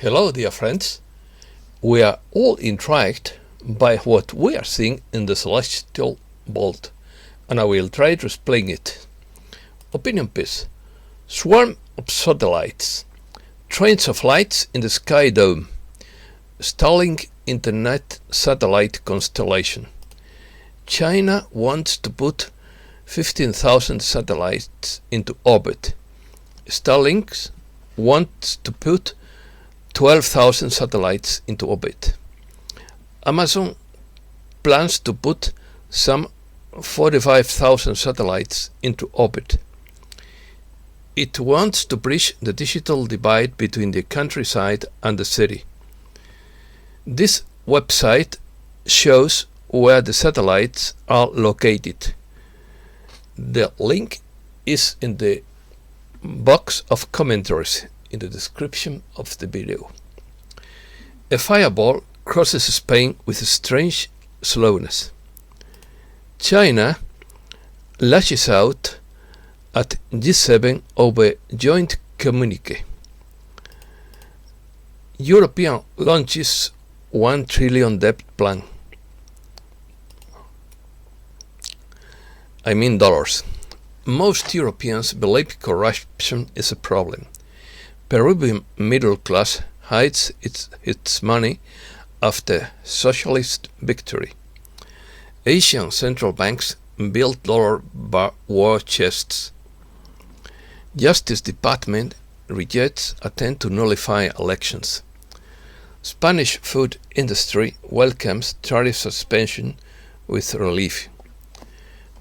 Hello, dear friends. We are all intrigued by what we are seeing in the celestial vault, and I will try to explain it. Opinion piece. Swarm of satellites. Trains of lights in the sky dome. Starlink internet satellite constellation. China wants to put 15,000 satellites into orbit. Starlink wants to put 12,000 satellites into orbit. Amazon plans to put some 45,000 satellites into orbit. It wants to bridge the digital divide between the countryside and the city. This website shows where the satellites are located. The link is in the box of commentaries in the description of the video. A fireball crosses Spain with a strange slowness. China lashes out at G7 over joint communiqué. European launches $1 trillion debt plan. I mean dollars. Most Europeans believe corruption is a problem. Peruvian middle class hides its money after socialist victory. Asian central banks build dollar war chests. Justice Department rejects attempt to nullify elections. Spanish food industry welcomes tariff suspension with relief.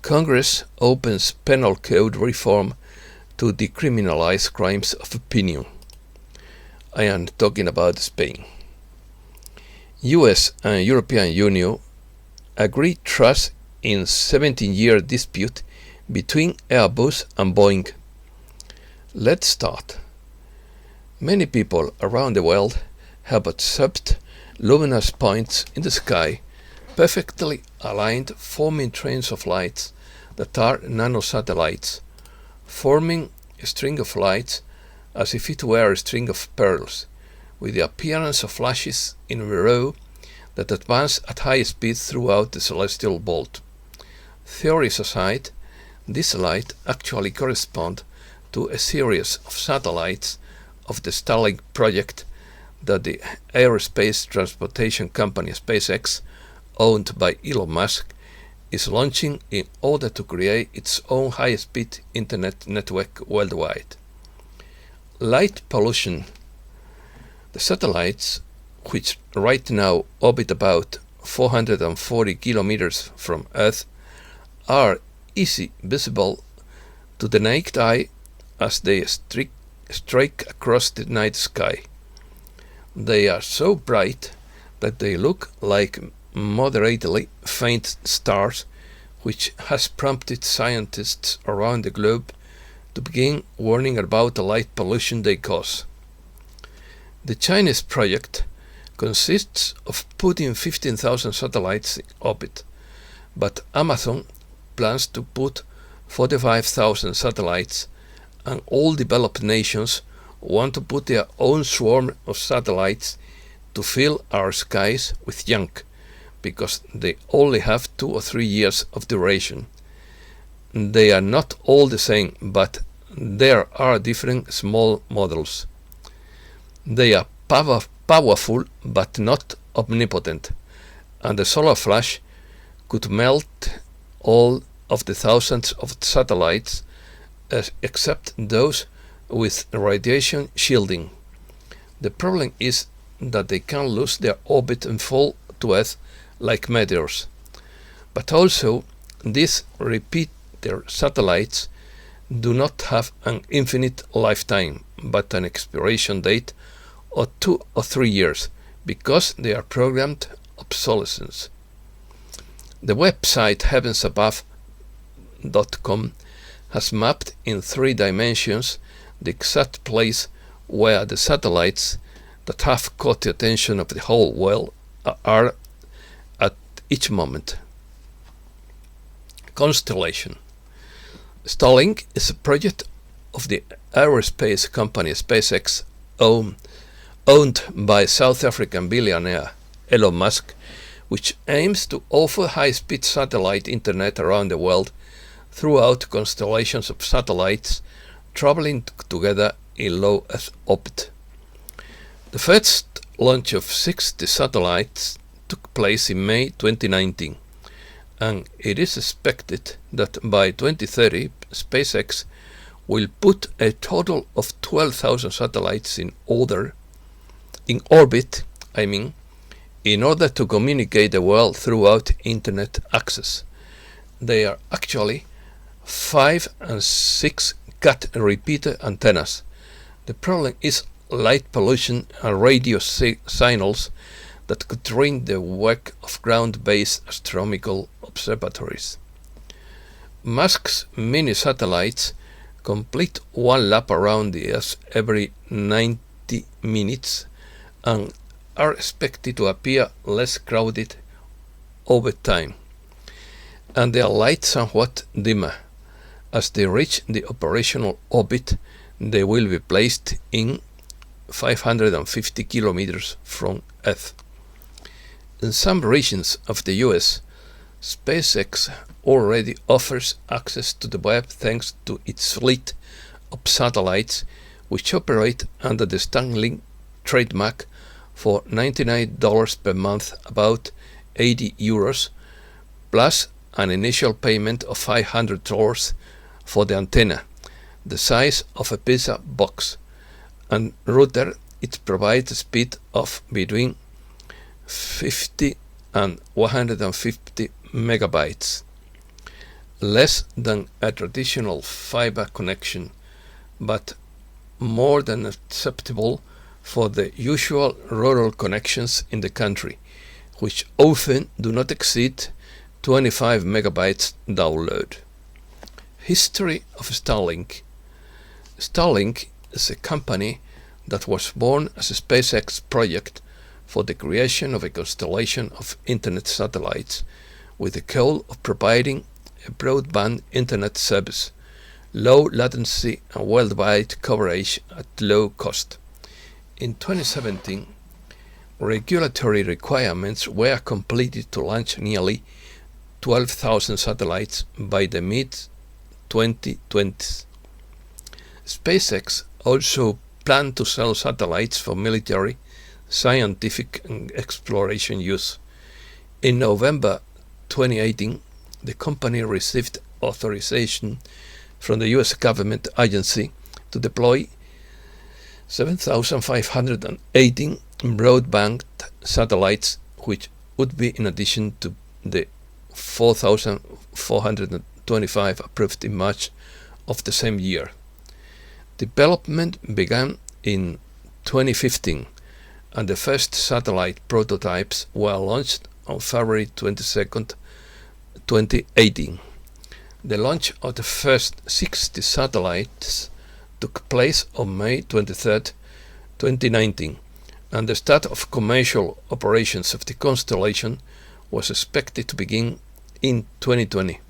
Congress opens Penal Code reform to decriminalize crimes of opinion. I am talking about Spain. US and European Union agree truce in 17-year dispute between Airbus and Boeing. Let's start. Many people around the world have observed luminous points in the sky, perfectly aligned, forming trains of lights that are nanosatellites, forming a string of lights as if it were a string of pearls, with the appearance of flashes in a row that advance at high speed throughout the celestial vault. Theories aside, this light actually corresponds to a series of satellites of the Starlink project that the aerospace transportation company SpaceX, owned by Elon Musk, is launching in order to create its own high-speed internet network worldwide. Light pollution. The satellites, which right now orbit about 440 kilometers from Earth, are easily visible to the naked eye as they strike across the night sky. They are so bright that they look like moderately faint stars, which has prompted scientists around the globe to begin warning about the light pollution they cause. The Chinese project consists of putting 15,000 satellites in orbit, but Amazon plans to put 45,000 satellites, and all developed nations want to put their own swarm of satellites to fill our skies with junk, because they only have 2 or 3 years of duration. They are not all the same, but there are different small models. They are powerful but not omnipotent, and the solar flash could melt all of the thousands of satellites except those with radiation shielding. The problem is that they can lose their orbit and fall to Earth like meteors. But also, these repeater satellites do not have an infinite lifetime, but an expiration date of 2 or 3 years, because they are programmed obsolescence. The website heavensabove.com has mapped in 3 dimensions the exact place where the satellites that have caught the attention of the whole world are at each moment. Constellation. Starlink is a project of the aerospace company SpaceX, owned owned by South African billionaire Elon Musk, which aims to offer high-speed satellite internet around the world throughout constellations of satellites traveling together in low Earth orbit. The first launch of 60 satellites took place in May 2019, and it is expected that by 2030 SpaceX will put a total of 12,000 satellites in orbit, in order to communicate the world throughout internet access. They are actually 5 and 6 cat repeater antennas. The problem is light pollution and radio signals that could ruin the work of ground-based astronomical observatories. Musk's mini satellites complete one lap around the Earth every 90 minutes and are expected to appear less crowded over time, and their light somewhat dimmer. As they reach the operational orbit, they will be placed in 550 kilometers from Earth. In some regions of the US, SpaceX already offers access to the web thanks to its fleet of satellites, which operate under the Starlink trademark for $99 per month, about €80, plus an initial payment of $500 for the antenna, the size of a pizza box, and router. It provides a speed of between 50 and 150 megabytes, less than a traditional fiber connection, but more than acceptable for the usual rural connections in the country, which often do not exceed 25 megabytes download. History of Starlink. Starlink is a company that was born as a SpaceX project for the creation of a constellation of internet satellites with the goal of providing a broadband internet service, low latency and worldwide coverage at low cost. In 2017, regulatory requirements were completed to launch nearly 12,000 satellites by the mid-2020s. SpaceX also planned to sell satellites for military, scientific and exploration use. In November 2018, the company received authorization from the US government agency to deploy 7,518 broadband satellites, which would be in addition to the 4,425 approved in March of the same year. Development began in 2015, and the first satellite prototypes were launched on February 22, 2018. The launch of the first 60 satellites took place on May 23, 2019, and the start of commercial operations of the constellation was expected to begin in 2020.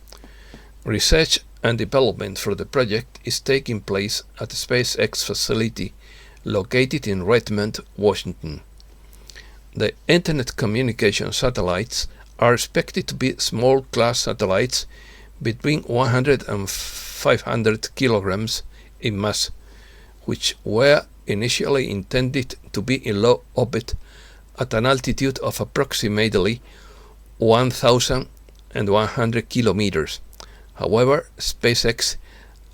Research and development for the project is taking place at the SpaceX facility located in Redmond, Washington. The Internet communication satellites are expected to be small class satellites between 100 and 500 kilograms in mass, which were initially intended to be in low orbit at an altitude of approximately 1,100 kilometers. However, SpaceX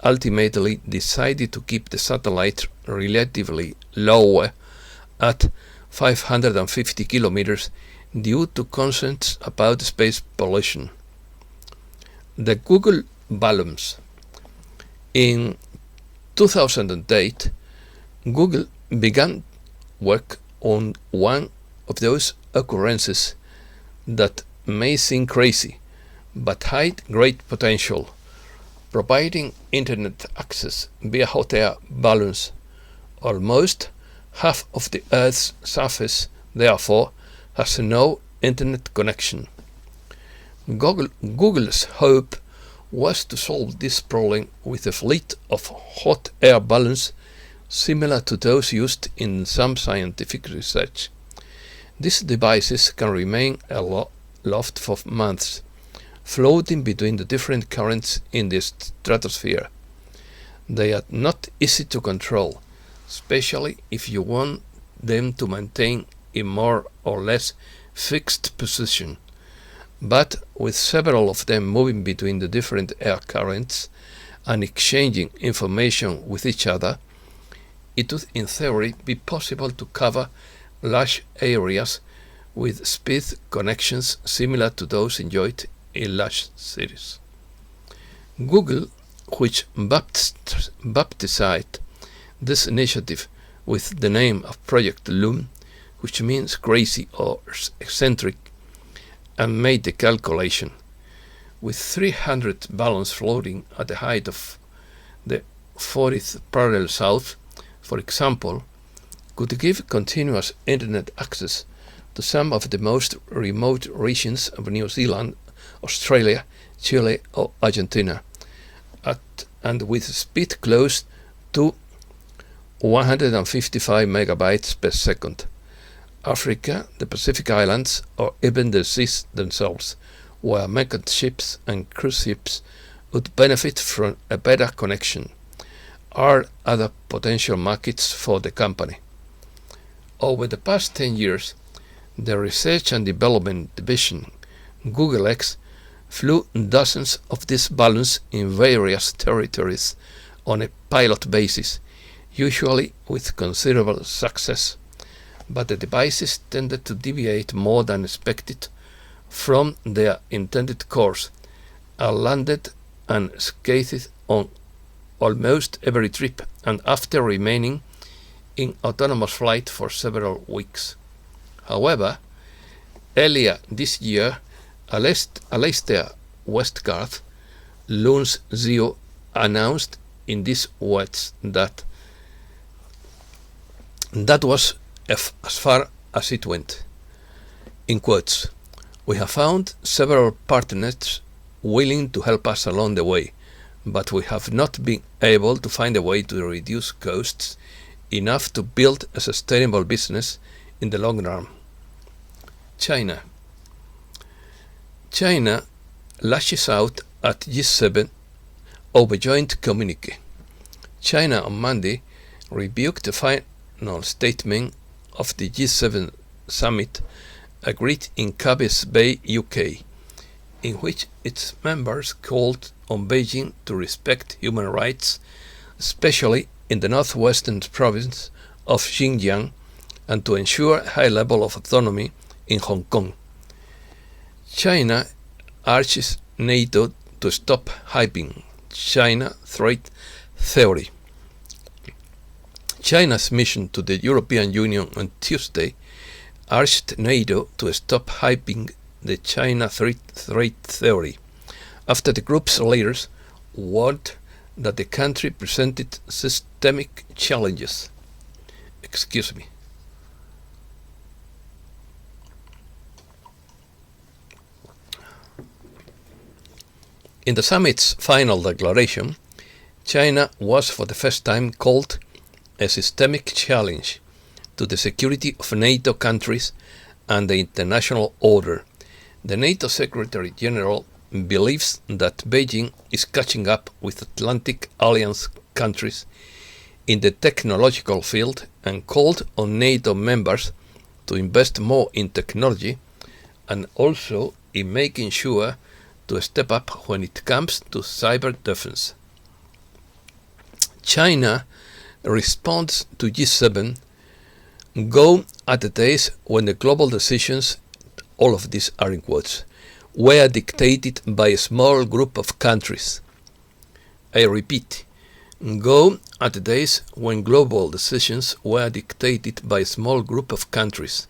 ultimately decided to keep the satellite relatively lower at 550 kilometers due to concerns about space pollution. The Google balloons. In 2008, Google began work on one of those occurrences that may seem crazy, but hide great potential, providing internet access via hot air balloons. Almost half of the Earth's surface, therefore, has no internet connection. Google's hope was to solve this problem with a fleet of hot air balloons similar to those used in some scientific research. These devices can remain aloft for months, floating between the different currents in the stratosphere. They are not easy to control, especially if you want them to maintain a more or less fixed position. But with several of them moving between the different air currents and exchanging information with each other, it would in theory be possible to cover large areas with speed connections similar to those enjoyed in large cities. Google, which baptized this initiative with the name of Project Loom, which means crazy or eccentric, and made the calculation. With 300 balloons floating at the height of the 40th parallel south, for example, could give continuous internet access to some of the most remote regions of New Zealand, Australia, Chile or Argentina, and with speed close to 155 megabytes per second. Africa, the Pacific Islands, or even the seas themselves, where merchant ships and cruise ships would benefit from a better connection, are other potential markets for the company. Over the past 10 years, the Research and Development Division, Google X, flew dozens of these balloons in various territories on a pilot basis, usually with considerable success, but the devices tended to deviate more than expected from their intended course and landed unscathed on almost every trip, and after remaining in autonomous flight for several weeks. However, earlier this year, Alastair Westgarth, Loon's CEO, announced in these words that was as far as it went. In quotes, "We have found several partners willing to help us along the way, but we have not been able to find a way to reduce costs enough to build a sustainable business in the long run." China lashes out at G7 over joint communiqué. China on Monday rebuked the final statement of the G7 summit agreed in Cabes Bay, UK, in which its members called on Beijing to respect human rights, especially in the northwestern province of Xinjiang, and to ensure a high level of autonomy in Hong Kong. China urges NATO to stop hyping China threat theory. China's mission to the European Union on Tuesday urged NATO to stop hyping the China threat theory, after the group's leaders warned that the country presented systemic challenges. In the summit's final declaration, China was for the first time called a systemic challenge to the security of NATO countries and the international order. The NATO Secretary General believes that Beijing is catching up with Atlantic Alliance countries in the technological field and called on NATO members to invest more in technology and also in making sure to step up when it comes to cyber defense. China responds to G7 go at the days when the global decisions, all of these are in quotes, were dictated by a small group of countries. I repeat, go at the days when global decisions were dictated by a small group of countries.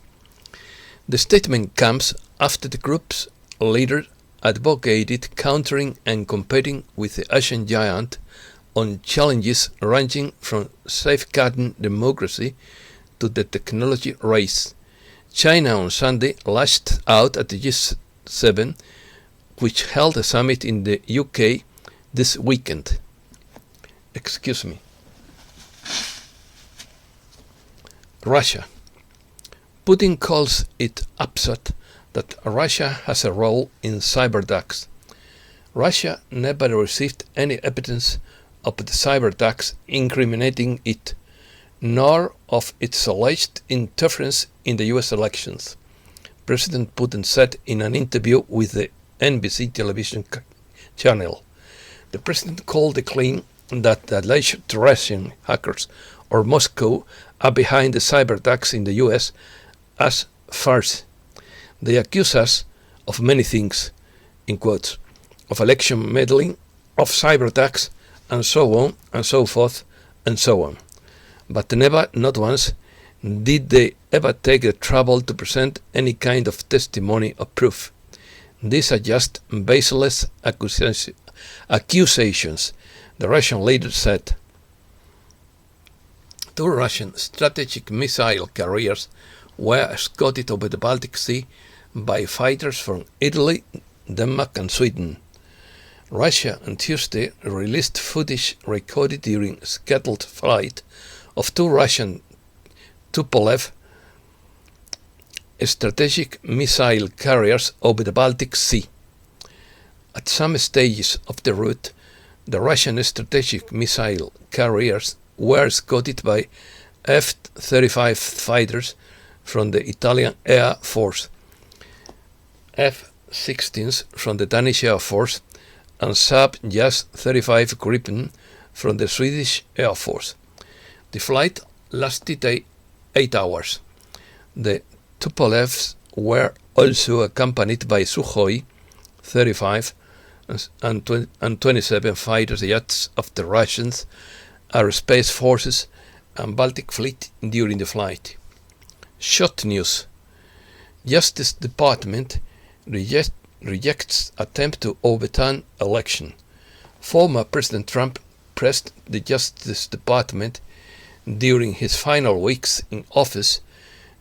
The statement comes after the group's leader advocated countering and competing with the Asian giant on challenges ranging from safeguarding democracy to the technology race. China on Sunday lashed out at the G7, which held a summit in the UK this weekend. Russia. Putin calls it absurd that Russia has a role in cyberattacks. Russia never received any evidence of the cyberattacks incriminating it, nor of its alleged interference in the US elections, President Putin said in an interview with the NBC television channel. The president called the claim that the alleged Russian hackers or Moscow are behind the cyberattacks in the US as farce. They accuse us of many things, in quotes, of election meddling, of cyberattacks, and so on and so forth and so on. But never, not once, did they ever take the trouble to present any kind of testimony or proof. These are just baseless accusations, the Russian leader said. 2 Russian strategic missile carriers were escorted over the Baltic Sea by fighters from Italy, Denmark and Sweden. Russia on Tuesday released footage recorded during a scheduled flight of 2 Russian Tupolev strategic missile carriers over the Baltic Sea. At some stages of the route, the Russian strategic missile carriers were escorted by F-35 fighters from the Italian Air Force, F-16s from the Danish Air Force, and Saab-JAS 35 Gripen from the Swedish Air Force. The flight lasted 8 hours. The Tupolevs were also accompanied by Sukhoi 35 and 27 fighter jets of the Russians, Aerospace Forces and Baltic Fleet during the flight. Short news. Justice Department rejects attempt to overturn election. Former President Trump pressed the Justice Department during his final weeks in office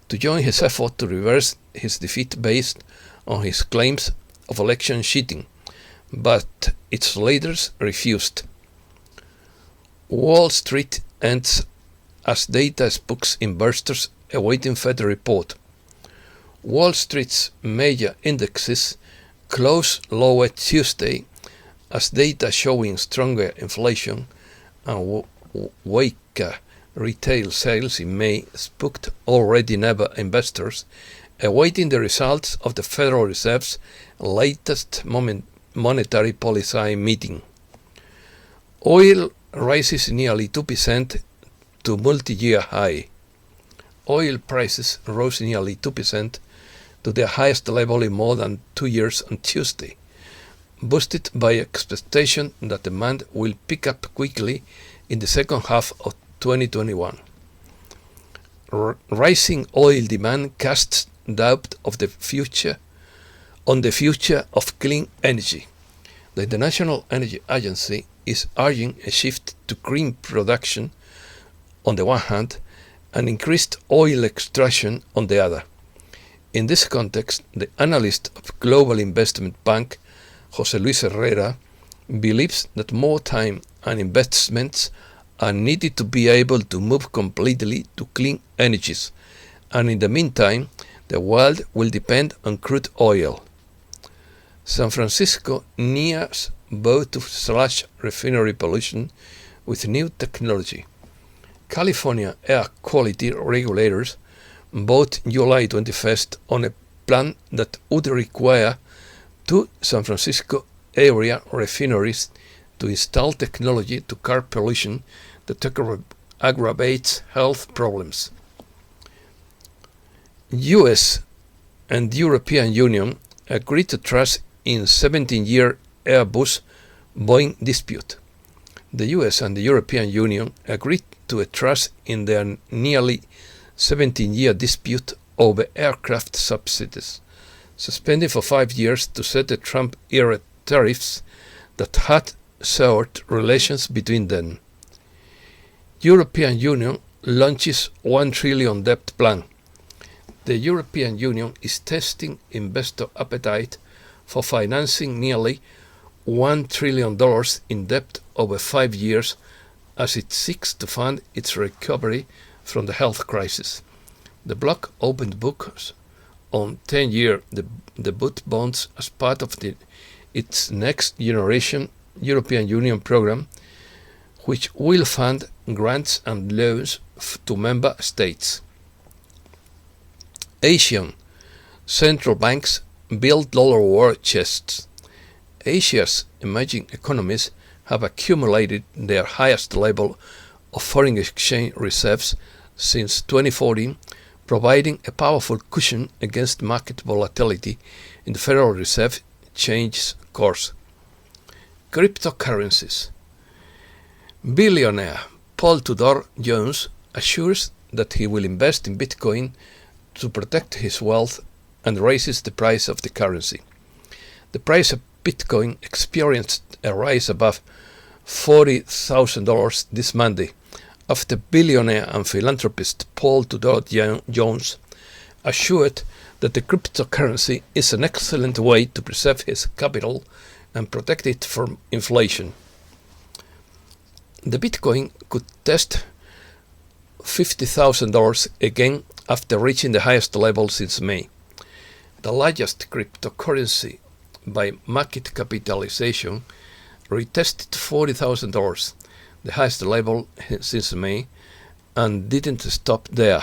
to join his effort to reverse his defeat based on his claims of election cheating, but its leaders refused. Wall Street ends as data spooks investors awaiting Fed report. Wall Street's major indexes closed lower Tuesday as data showing stronger inflation and weaker retail sales in May spooked already never investors awaiting the results of the Federal Reserve's latest monetary policy meeting. Oil rises nearly 2% to multi-year high. Oil prices rose nearly 2% to their highest level in more than 2 years on Tuesday, boosted by expectation that demand will pick up quickly in the second half of 2021. Rising oil demand casts doubt of the future of clean energy. The International Energy Agency is urging a shift to green production on the one hand and increased oil extraction on the other. In this context, the analyst of Global Investment Bank, José Luis Herrera, believes that more time and investments are needed to be able to move completely to clean energies, and in the meantime, the world will depend on crude oil. San Francisco nears vow to slash refinery pollution with new technology. California air quality regulators voted July 21st on a plan that would require 2 San Francisco area refineries to install technology to curb pollution that aggravates health problems. US and European Union agreed to truce in 17-year Airbus Boeing dispute. The US and the European Union agreed to a truce in their nearly 17-year dispute over aircraft subsidies, suspended for 5 years to set the Trump-era tariffs that had soured relations between them. European Union launches $1 trillion debt plan. The European Union is testing investor appetite for financing nearly $1 trillion in debt over 5 years as it seeks to fund its recovery from the health crisis. The bloc opened books on 10-year debut bonds as part of its next generation European Union program, which will fund grants and loans to member states. Asian central banks build dollar war chests. Asia's emerging economies have accumulated their highest level of foreign exchange reserves since 2014, providing a powerful cushion against market volatility in the Federal Reserve change course. Cryptocurrencies. Billionaire Paul Tudor Jones assures that he will invest in Bitcoin to protect his wealth and raises the price of the currency. The price of Bitcoin experienced a rise above $40,000 this Monday after billionaire and philanthropist Paul Tudor Jones assured that the cryptocurrency is an excellent way to preserve his capital and protect it from inflation. The Bitcoin could test $50,000 again after reaching the highest level since May. The largest cryptocurrency by market capitalization retested $40,000, the highest level since May, and didn't stop there.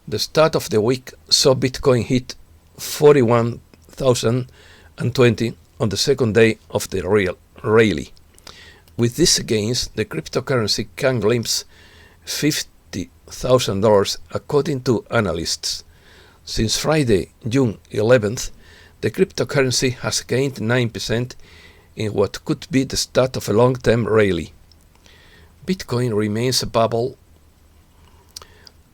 The start of the week saw Bitcoin hit 41,020 on the second day of the rally. With these gains, the cryptocurrency can glimpse $50,000 according to analysts. Since Friday, June 11th, the cryptocurrency has gained 9% in what could be the start of a long-term rally. Bitcoin remains a bubble.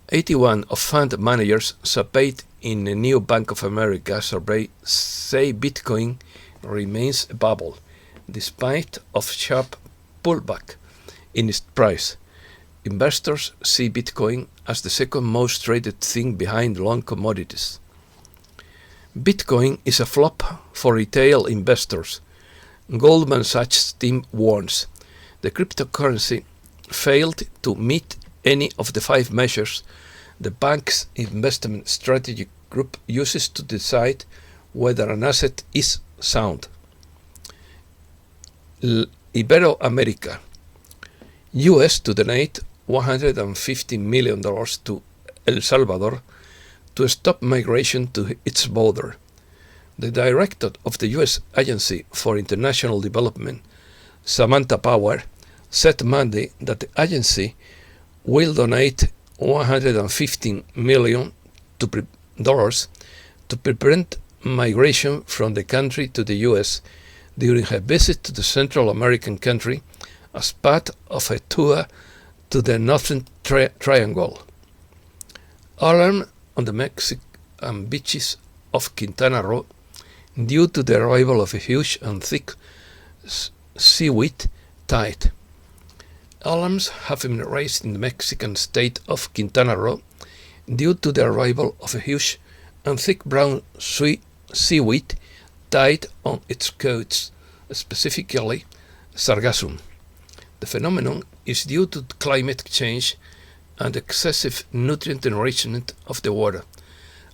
81 of fund managers surveyed in a new Bank of America survey say Bitcoin remains a bubble, despite of sharp pullback in its price. Investors see Bitcoin as the second most traded thing behind long commodities. Bitcoin is a flop for retail investors. Goldman Sachs team warns the cryptocurrency failed to meet any of the 5 measures the bank's investment strategy group uses to decide whether an asset is sound. Iberoamerica. US to donate $150 million to El Salvador to stop migration to its border. The director of the U.S. Agency for International Development, Samantha Power, said Monday that the agency will donate $115 million to prevent migration from the country to the U.S. during her visit to the Central American country as part of a tour to the Northern Triangle. Alarm on the Mexican beaches of Quintana Roo due to the arrival of a huge and thick seaweed tide. Alarms have been raised in the Mexican state of Quintana Roo due to the arrival of a huge and thick brown seaweed tide on its coasts, specifically Sargassum. The phenomenon is due to climate change and excessive nutrient enrichment of the water.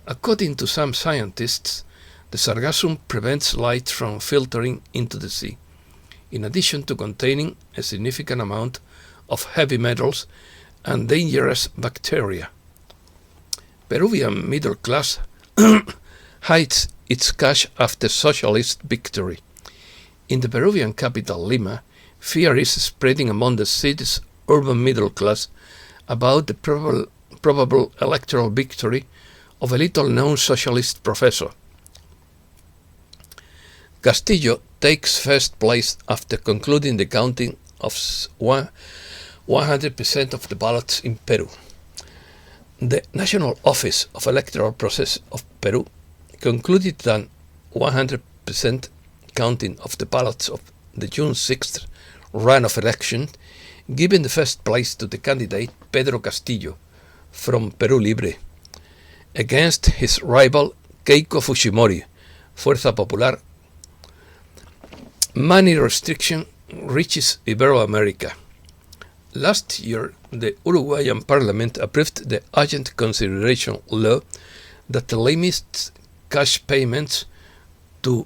According to some scientists, the Sargassum prevents light from filtering into the sea, in addition to containing a significant amount of heavy metals and dangerous bacteria. Peruvian middle class hides its cash after socialist victory. In the Peruvian capital, Lima, fear is spreading among the city's urban middle class about the probable electoral victory of a little-known socialist professor. Castillo takes first place after concluding the counting of 100% of the ballots in Peru. The National Office of Electoral Process of Peru concluded that 100% counting of the ballots of the June 6th runoff election, giving the first place to the candidate Pedro Castillo from Perú Libre, against his rival Keiko Fujimori, Fuerza Popular. Money restriction reaches Iberoamerica. Last year, the Uruguayan parliament approved the urgent consideration law that limits cash payments to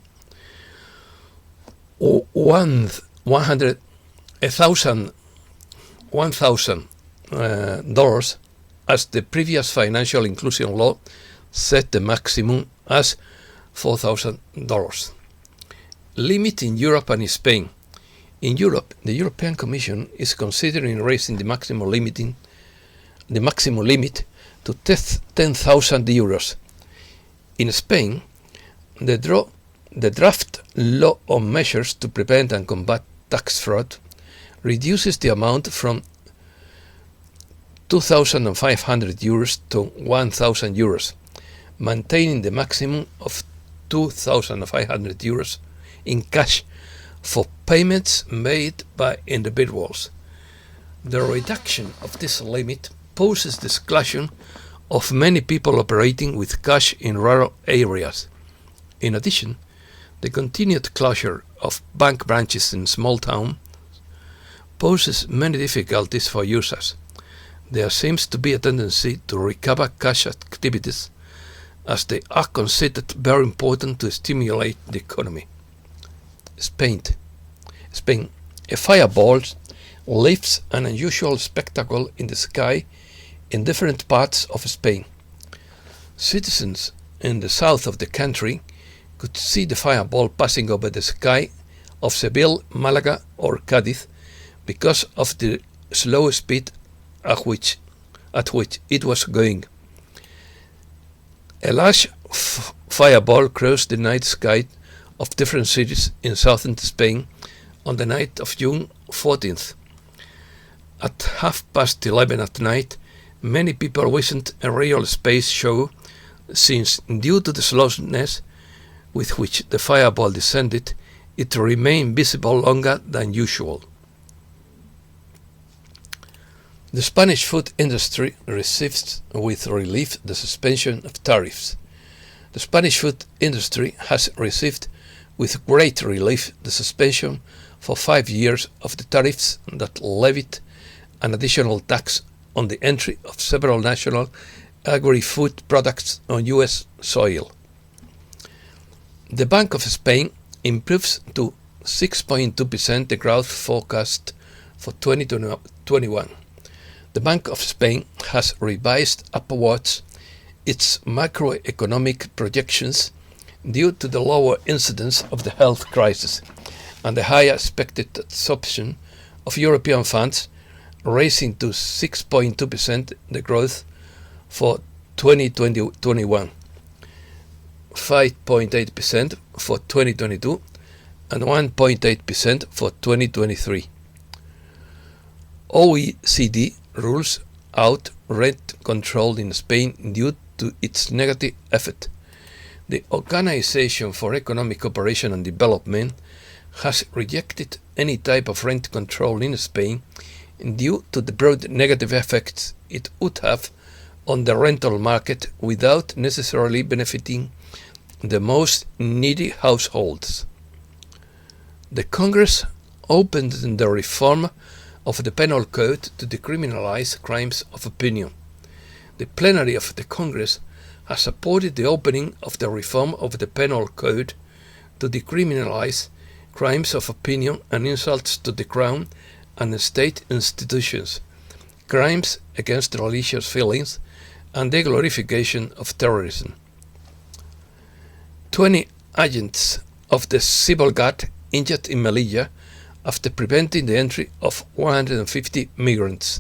$1,000, as the previous financial inclusion law set the maximum as $4,000. Limit in Europe and Spain. In Europe, the European Commission is considering raising the maximum limit to 10,000 euros. In Spain, the draft law on measures to prevent and combat tax fraud reduces the amount from 2,500 euros to 1,000 euros, maintaining the maximum of 2,500 euros in cash for payments made by individuals. The reduction of this limit poses the exclusion of many people operating with cash in rural areas. In addition, the continued closure of bank branches in small towns poses many difficulties for users. There seems to be a tendency to recover cash activities, as they are considered very important to stimulate the economy. Spain. A fireball leaves an unusual spectacle in the sky in different parts of Spain. Citizens in the south of the country could see the fireball passing over the sky of Seville, Malaga or Cádiz because of the slow speed at which it was going. A large fireball crossed the night sky of different cities in southern Spain on the night of June 14th. At 11:30 at night, many people witnessed a real space show, since due to the slowness with which the fireball descended, it remained visible longer than usual. The Spanish food industry receives with relief the suspension of tariffs. The Spanish food industry has received with great relief the suspension for 5 years of the tariffs that levied an additional tax on the entry of several national agri-food products on U.S. soil. The Bank of Spain improves to 6.2% the growth forecast for 2021. The Bank of Spain has revised upwards its macroeconomic projections due to the lower incidence of the health crisis and the higher expected absorption of European funds, raising to 6.2% the growth for 2021, 5.8% for 2022, and 1.8% for 2023. OECD rules out rent control in Spain due to its negative effect. The Organization for Economic Cooperation and Development has rejected any type of rent control in Spain due to the broad negative effects it would have on the rental market without necessarily benefiting the most needy households. The Congress opened the reform of the Penal Code to decriminalize crimes of opinion. The plenary of the Congress has supported the opening of the reform of the Penal Code to decriminalize crimes of opinion and insults to the Crown and state institutions, crimes against religious feelings, and the glorification of terrorism. 20 agents of the civil guard injured in Melilla after preventing the entry of 150 migrants.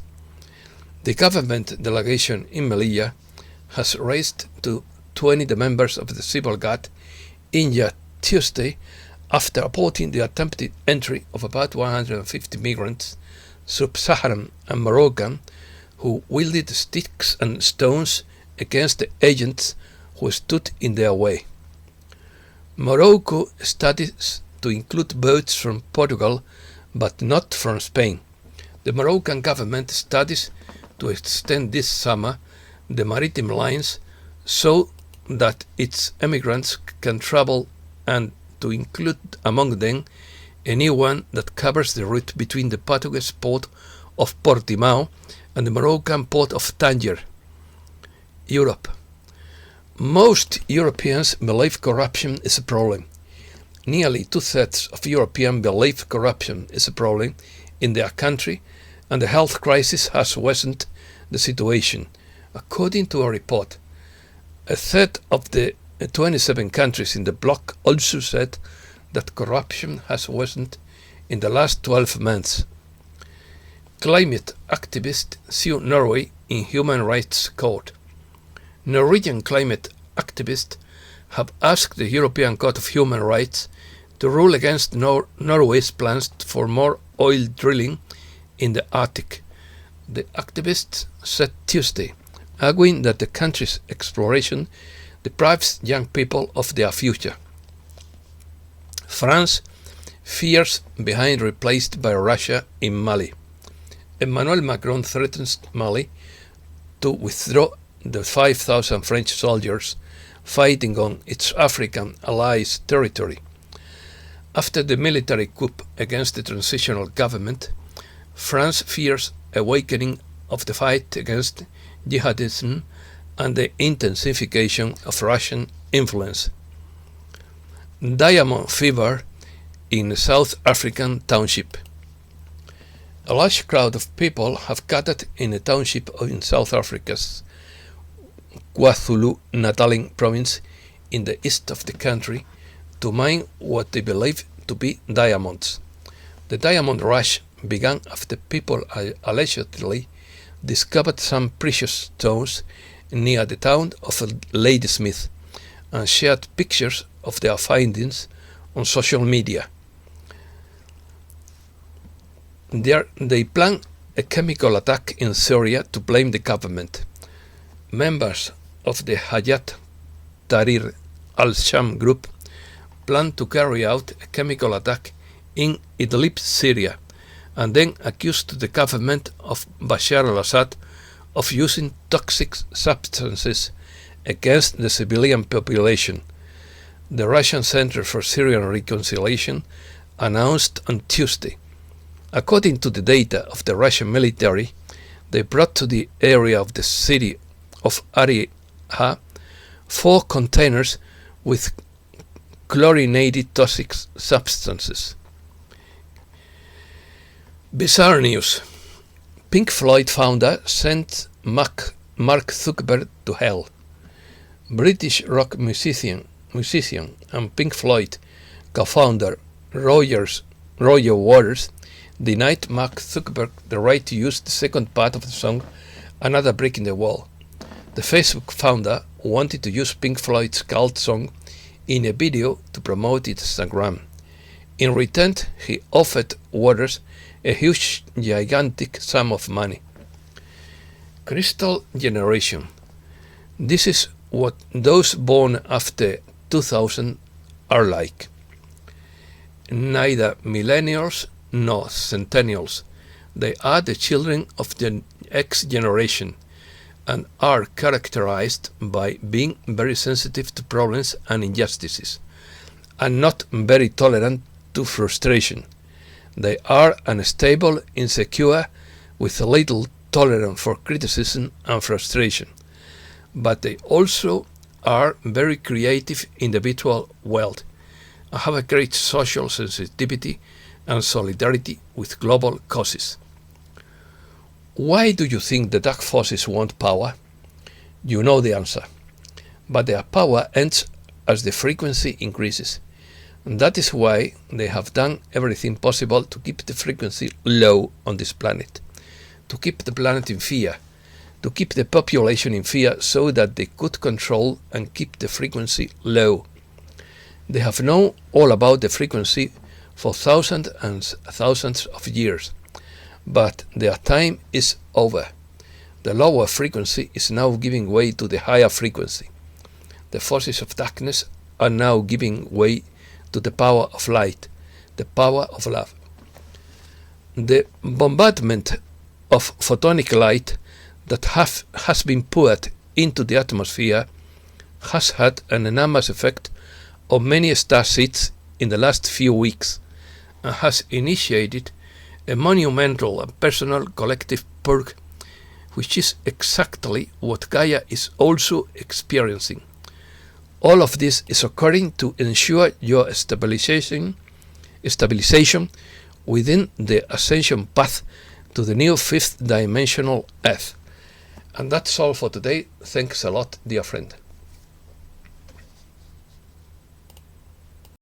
The government delegation in Melilla has raised to 20 the members of the civil guard injured Tuesday after reporting the attempted entry of about 150 migrants, sub-Saharan and Moroccan, who wielded sticks and stones against the agents who stood in their way. Morocco studies to include boats from Portugal, but not from Spain. The Moroccan government studies to extend this summer the maritime lines so that its emigrants can travel, and to include among them a new one that covers the route between the Portuguese port of Portimao and the Moroccan port of Tangier. Europe. Most Europeans believe corruption is a problem. Nearly 2/3 of Europeans believe corruption is a problem in their country, and the health crisis has worsened the situation, according to a report. A third of the 27 countries in the bloc also said that corruption has worsened in the last 12 months. Climate activists sue Norway in human rights court. Norwegian climate activists have asked the European Court of Human Rights to rule against Norway's plans for more oil drilling in the Arctic. The activists said Tuesday, arguing that the country's exploration deprives young people of their future. France fears behind replaced by Russia in Mali. Emmanuel Macron threatens Mali to withdraw the 5,000 French soldiers fighting on its African allies' territory. After the military coup against the transitional government, France fears a weakening of the fight against jihadism and the intensification of Russian influence. Diamond fever in a South African township. A large crowd of people have gathered in a township in South Africa's KwaZulu-Natal province in the east of the country to mine what they believe to be diamonds. The diamond rush began after people allegedly discovered some precious stones near the town of Ladysmith and shared pictures of their findings on social media. There, they plan a chemical attack in Syria to blame the government. Members of the Hayat Tahrir al-Sham group plan to carry out a chemical attack in Idlib, Syria, and then accused the government of Bashar al-Assad of using toxic substances against the civilian population. The Russian Center for Syrian Reconciliation announced on Tuesday. According to the data of the Russian military, they brought to the area of the city of Ariha 4 containers with chlorinated toxic substances. Bizarre news. Pink Floyd founder sent Mark Zuckerberg to hell. British rock musician and Pink Floyd co-founder Roger Waters denied Mark Zuckerberg the right to use the second part of the song Another Brick in the Wall. The Facebook founder wanted to use Pink Floyd's cult song in a video to promote its Instagram. In return, he offered Waters a huge, gigantic sum of money. Crystal generation. This is what those born after 2000 are like. Neither millennials nor centennials. They are the children of the X generation and are characterized by being very sensitive to problems and injustices, and not very tolerant to frustration. They are unstable, insecure, with little tolerance for criticism and frustration. But they also are very creative individual world and have a great social sensitivity and solidarity with global causes. Why do you think the dark forces want power? You know the answer. But their power ends as the frequency increases. And that is why they have done everything possible to keep the frequency low on this planet, to keep the planet in fear, to keep the population in fear so that they could control and keep the frequency low. They have known all about the frequency for thousands and thousands of years, but their time is over. The lower frequency is now giving way to the higher frequency. The forces of darkness are now giving way to the power of light, the power of love. The bombardment of photonic light that has been poured into the atmosphere has had an enormous effect on many star seeds in the last few weeks and has initiated a monumental and personal collective perk, which is exactly what Gaia is also experiencing. All of this is occurring to ensure your stabilization within the ascension path to the new fifth dimensional Earth. And that's all for today. Thanks a lot, dear friend.